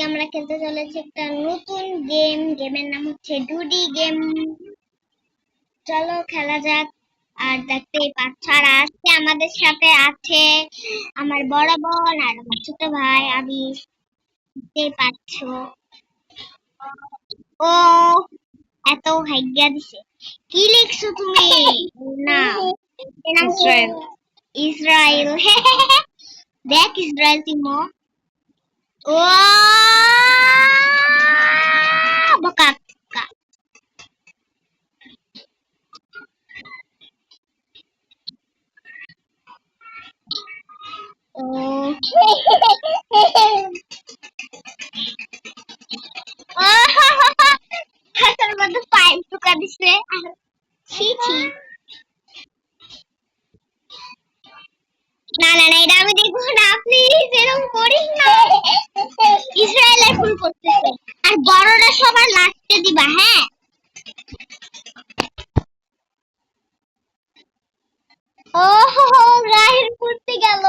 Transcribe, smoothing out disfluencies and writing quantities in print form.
আমরা খেলতে চলেছি একটা নতুন গেম। গেমের নাম হচ্ছে ডুডি গেম। চলো খেলা যাক। আর দেখতেই পাচ্ছ, আর আজকে আমাদের সাথে আছে আমার বড় বোন আর আমার ছোট ভাই আবির। দেখতেই পাচ্ছ। ও এত ভাগ্যা দিছে। কি লিখছো তুমি? না, এর নাম কি? ইসরায়েল। ইসরায়েল। দেখ ইসরায়েল তিমো। ও বোকা। ও হাতের মধ্যে পাইপ ঢুকা দিছে। ছি ছি। না না না, এটা আমি দেখবো না, প্লিজ এরকম করিস না। ইসরায়েলের ফুল করতেছে। আর বড়রা সবার লাস্টে দিবা, হ্যাঁ? ও রাহির করতে গেল।